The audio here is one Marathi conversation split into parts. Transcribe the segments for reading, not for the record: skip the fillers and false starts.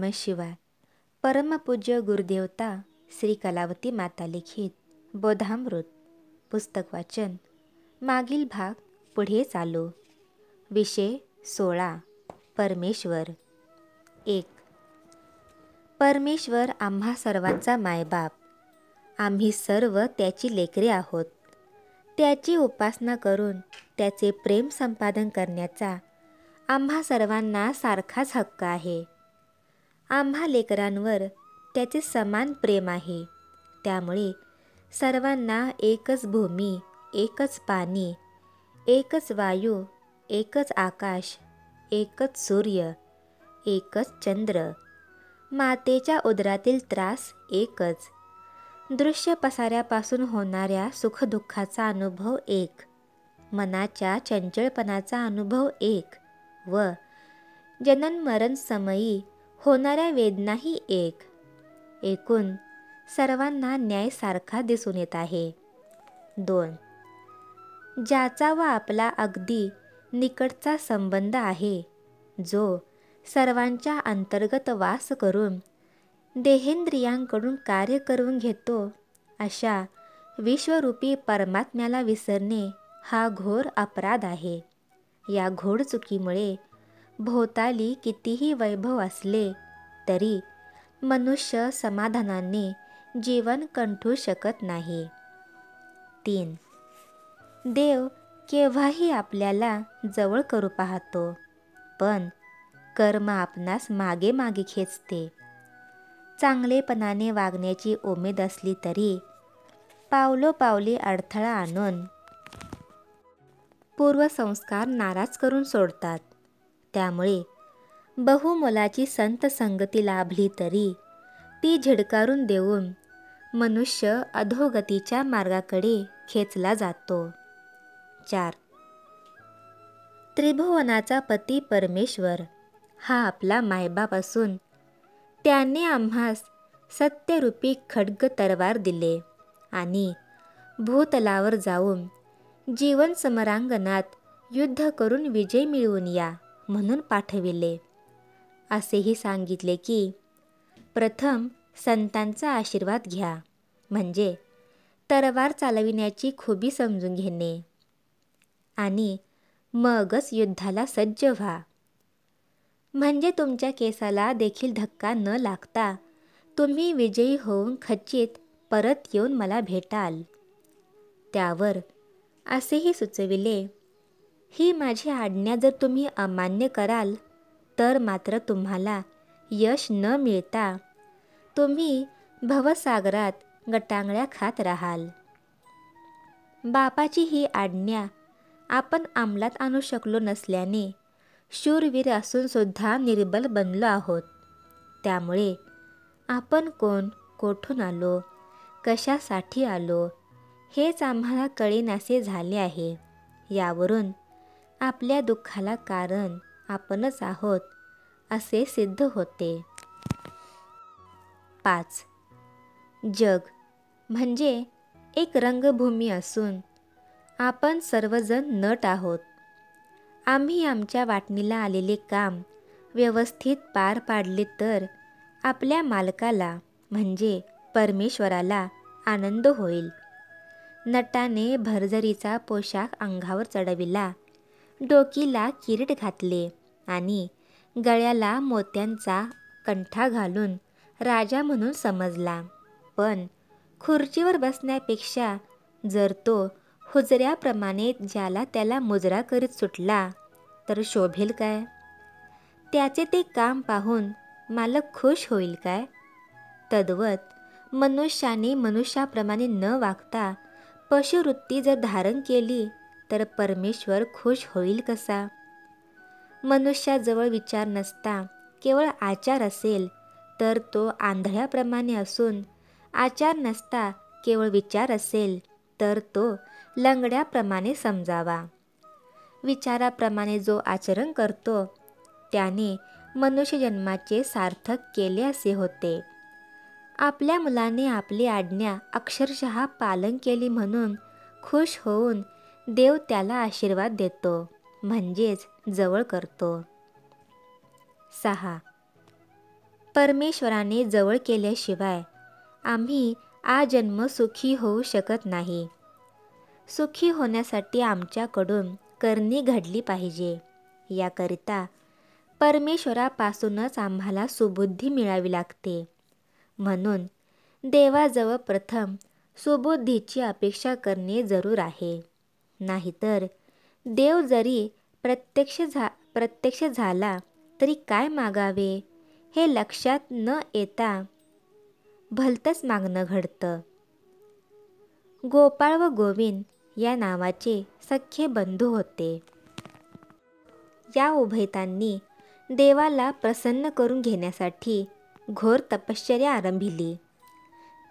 नमः शिवाय. परमपूज्य गुरुदेवता श्री कलावती माता लिखित बोधामृत. पुस्तक वाचन. मागील भाग पुढे चालू. विषय 16. परमेश्वर. 1. परमेश्वर आम्हा सर्वांचा मायबाप. आम्ही सर्व त्याची लेकरे आहोत. त्याची उपासना करून त्याचे प्रेम संपादन करण्याचा आम्हा सर्वांना सारखाच हक्क आहे. आम्हा लेकरांवर त्याचे समान प्रेम आहे. त्यामुळे सर्वांना एकच भूमी, एकच पाणी, एकच वायू, एकच आकाश, एकच सूर्य, एकच चंद्र, मातेच्या उदरातील त्रास एकच, दृश्य पसाऱ्यापासून होणाऱ्या सुखदुःखाचा अनुभव एक, मनाच्या चंचलपणाचा अनुभव एक व जनन मरण समयी होणाऱ्या वेदनाही एक. एकूण सर्वांना न्याय सारखा दिसून येत आहे. 2. ज्याचा व आपला अगदी निकटचा संबंध आहे, जो सर्वांच्या अंतर्गत वास करून देहेंद्रियांकडून कार्य करून घेतो, अशा विश्वरूपी परमात्म्याला विसरणे हा घोर अपराध आहे. या घोर चुकीमुळे भोवताली कितीही वैभव असले तरी मनुष्य समाधानाने जीवन कंठू शकत नाही. 3. देव केव्हाही आपल्याला जवळ करू पाहतो, पण कर्म आपणास मागे मागे खेचते. चांगलेपणाने वागण्याची उमेद असली तरी पावलोपावली अडथळा आणून पूर्वसंस्कार नाराज करून सोडतात. त्यामुळे बहुमोलाची संत संगती लाभली तरी ती झिडकारून देऊन मनुष्य अधोगतीच्या मार्गाकडे खेचला जातो. 4. त्रिभुवनाचा पती परमेश्वर हा आपला मायबाप असून त्याने आम्हास सत्यरूपी खड्ग तरवार दिले आणि भूतलावर जाऊन जीवन समरांगणात युद्ध करून विजय मिळवून या म्हणून पाठविले. असेही सांगितले की प्रथम संतांचा आशीर्वाद घ्या, म्हणजे तरवार चालविण्याची खुबी समजून घेणे, आणि मगच युद्धाला सज्ज व्हा. म्हणजे तुमच्या केसाला देखील धक्का न लागता तुम्ही विजयी होऊन खचित परत येऊन मला भेटाल. त्यावर असेही सुचविले, ही माझी आज्ञा जर तुम्ही अमान्य कराल तर मात्र तुम्हाला यश न मिळता तुम्ही भवसागरात गटांगळ्या खात राहाल. बापाची ही आज्ञा आपण अंमलात आणू शकलो नसल्याने शूरवीर असून सुद्धा निर्बल बनलो आहोत. त्यामुळे आपण कोण, कोठून आलो, कशासाठी आलो हेच आम्हाला कळेनासे झाले आहे. यावरून आपल्या दुःखाला कारण आपणच आहोत असे सिद्ध होते. 5. जग म्हणजे एक रंगभूमी असून आपण सर्वजण नट आहोत. आम्ही आमच्या वाटणीला आलेले काम व्यवस्थित पार पाडले तर आपल्या मालकाला म्हणजे परमेश्वराला आनंद होईल. नटाने भरजरीचा पोशाख अंगावर चढविला, डोकीला किरीट घातले आणि गळ्याला मोत्यांचा कंठा घालून राजा म्हणून समजला. पण खुर्चीवर बसण्यापेक्षा जर तो हुजऱ्याप्रमाणे ज्याला त्याला मुजरा करीत सुटला तर शोभेल काय? त्याचे ते काम पाहून मालक खुश होईल काय? तद्वत मनुष्याने मनुष्याप्रमाणे न वागता पशुवृत्ती जर धारण केली तर परमेश्वर खुश होईल कसा? मनुष्याजवळ विचार नसता केवळ आचार असेल तर तो आंधळ्याप्रमाणे असून आचार नसता केवळ विचार असेल तर तो लंगड्याप्रमाणे समजावा. विचाराप्रमाणे जो आचरण करतो त्याने मनुष्यजन्माचे सार्थक केले असे होते. आपल्या मुलाने आपली आज्ञा अक्षरशः पालन केली म्हणून खुश होऊन देव त्याला आशीर्वाद देतो, म्हणजेच जवळ करतो. 6. परमेश्वराने जवळ केल्याशिवाय आम्ही आजन्म सुखी होऊ शकत नाही. सुखी होण्यासाठी आमच्याकडून करणी घडली पाहिजे. याकरिता परमेश्वरापासूनच आम्हाला सुबुद्धी मिळावी लागते. म्हणून देवाजवळ प्रथम सुबुद्धीची अपेक्षा करणे जरूर आहे. नाहीतर देव जरी प्रत्यक्ष झाला तरी काय मागावे हे लक्षात न येता भलतंच मागणं घडतं. गोपाळ व गोविंद या नावाचे सख्खे बंधू होते. या उभयतांनी देवाला प्रसन्न करून घेण्यासाठी घोर तपश्चर्या आरंभिली.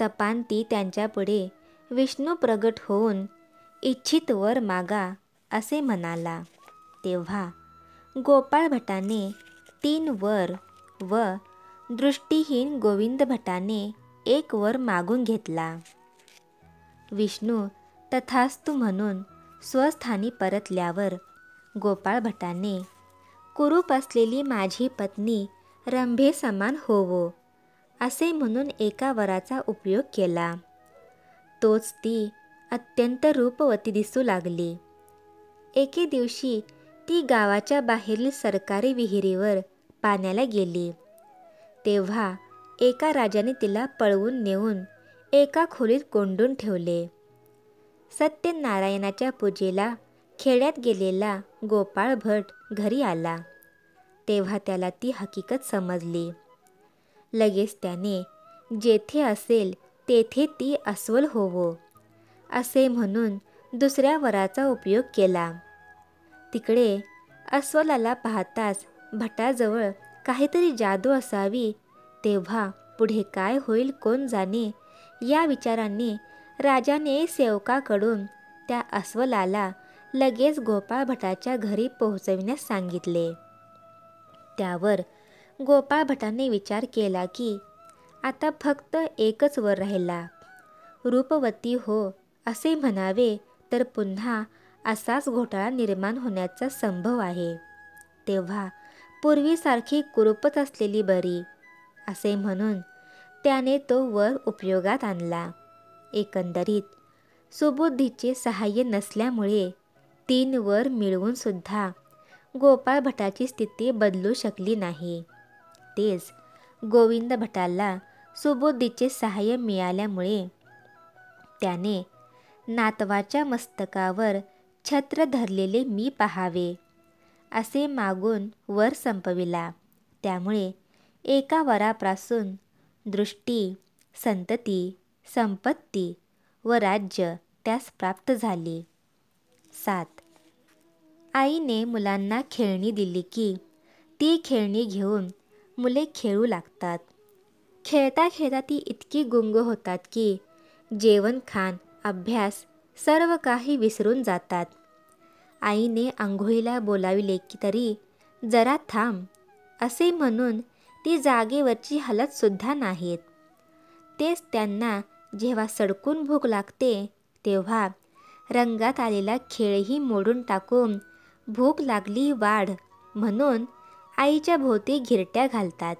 तपांती त्यांच्यापुढे विष्णू प्रगट होऊन इच्छित वर मागा असे म्हणाला. तेव्हा गोपाळ भटाने 3 वर व दृष्टीहीन गोविंद भटाने 1 वर मागून घेतला. विष्णू तथास्तु म्हणून स्वस्थानी परतल्यावर गोपाळ भटाने कुरूप असलेली माझी पत्नी रंभे समान होवो असे म्हणून एका वराचा उपयोग केला. तोच ती अत्यंत रूपवती दिसू लागली. एके दिवशी ती गावाच्या बाहेरील सरकारी विहिरीवर पाण्याला गेली. तेव्हा एका राजाने तिला पळवून नेऊन एका खोलीत कोंडून ठेवले. सत्यनारायणाच्या पूजेला खेड्यात गेलेला गोपाळ भट घरी आला. तेव्हा त्याला ती हकीकत समजली. लगेच त्याने जेथे असेल तेथे ती अस्वल होवो असे म्हणून दुसऱ्या वराचा उपयोग केला. तिकडे अस्वलाला पाहताच भटाजवळ काहीतरी जादू असावी. तेव्हा पुढे काय होईल कोण जाणे या विचाराने राजाने सेवकाकडून त्या अस्वलाला लगेच गोपाळ भटाच्या घरी पोहोचविण्यास सांगितले. त्यावर गोपाळ भटाने विचार केला की आता फक्त एकच वर राहिला. रूपवती हो असे म्हणावे तर पुन्हा असाच घोटाळा निर्माण होण्याचा संभव आहे. तेव्हा पूर्वीसारखी कुरूपच असलेली बरी असे म्हणून त्याने तो वर उपयोगात आणला. एकंदरीत सुबुद्धीचे सहाय्य नसल्यामुळे 3 वर मिळवून सुद्धा गोपाळ भटाची स्थिती बदलू शकली नाही. तेच गोविंद भटाला सुबुद्धीचे सहाय्य मिळाल्यामुळे त्याने नातवाच्या मस्तकावर छत्र धरलेले मी पाहावे असे मागून वर संपविला. त्यामुळे एका वरापासून दृष्टी, संतती, संपत्ती व राज्य त्यास प्राप्त झाले. 7. आईने मुलांना खेळणी दिली की ती खेळणी घेऊन मुले खेळू लागतात. खेळता खेळता ती इतकी गुंग होतात की जेवण खाण अभ्यास सर्व काही विसरून जातात. आईने आंघोळीला बोलाविले की तरी जरा थांब असे म्हणून ती जागेवरची हलत सुद्धा नाहीत. तेच त्यांना जेव्हा सडकून भूक लागते तेव्हा रंगात आलेला खेळही मोडून टाकून भूक लागली वाढ म्हणून आईच्या भोवती घिरट्या घालतात.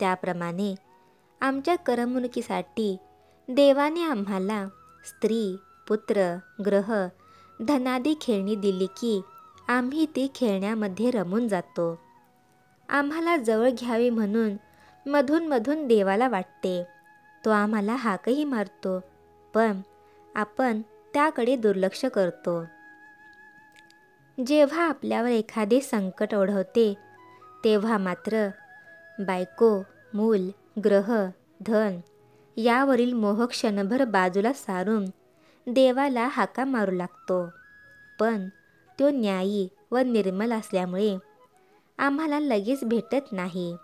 त्याप्रमाणे आमच्या करमणुकीसाठी देवाने आम्हाला स्त्री, पुत्र, ग्रह, धनादी खेळणी दिली की आम्ही ती खेळण्यामध्ये रमून जातो. आम्हाला जवळ घ्यावे म्हणून मधून मधून देवाला वाटते. तो आम्हाला हाकही मारतो, पण आपण त्याकडे दुर्लक्ष करतो. जेव्हा आपल्यावर एखादे संकट ओढवते तेव्हा मात्र बायको, मूल, ग्रह, धन यावरील मोह क्षणभर बाजूला सारून देवाला हाका मारू लागतो. पण तो न्यायी व निर्मल असल्यामुळे आम्हाला लगेच भेटत नाही.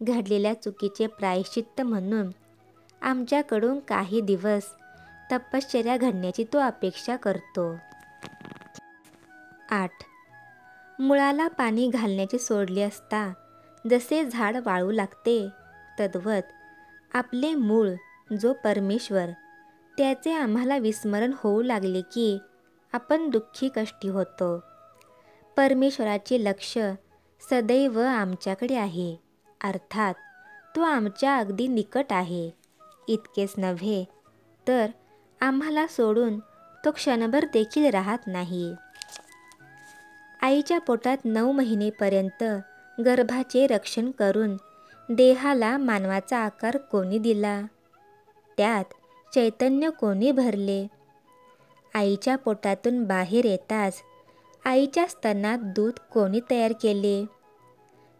घडलेल्या चुकीचे प्रायश्चित्त म्हणून आमच्याकडून काही दिवस तपश्चर्या घडण्याची तो अपेक्षा करतो. 8. मुळाला पाणी घालण्याचे सोडले असता जसे झाड वाळू लागते तद्वत आपले मूळ जो परमेश्वर त्याचे आम्हाला विस्मरण होऊ लागले की आपण दुःखी कष्टी होतो. परमेश्वराचे लक्ष सदैव आमच्याकडे आहे, अर्थात तो आमच्या अगदी निकट आहे. इतकेच नव्हे तर आम्हाला सोडून तो क्षणभर देखील राहत नाही. आईच्या पोटात 9 महिनेपर्यंत गर्भाचे रक्षण करून देहाला मानवाचा आकार कोणी दिला? त्यात चैतन्य कोणी भरले? आईच्या पोटातून बाहेर येताच आईच्या स्तनात दूध कोणी तयार केले?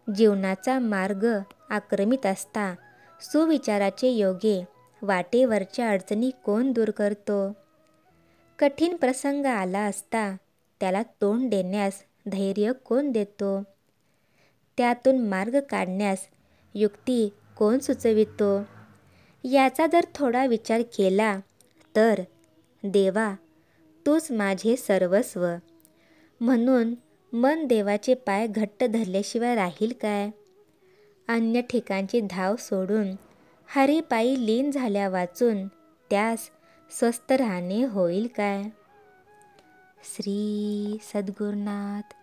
जीवनाचा मार्ग आक्रमित असता सुविचाराचे योगे वाटेवरच्या अडचणी कोण दूर करतो? कठीण प्रसंग आला असता त्याला तोंड देण्यास धैर्य कोण देतो? त्यातून मार्ग काढण्यास युक्ती कोण सुचवितो? याचा जर थोडा विचार केला तर देवा, तूच माझे सर्वस्व म्हणून मन देवाचे पाय घट्ट धरल्याशिवाय राहील काय? अन्य ठिकाणची धाव सोडून हरिपायी लीन झाल्या वाचून त्यास स्वस्थ राहणे होईल काय? श्री सद्गुरुनाथ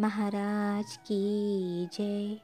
महाराज की जय.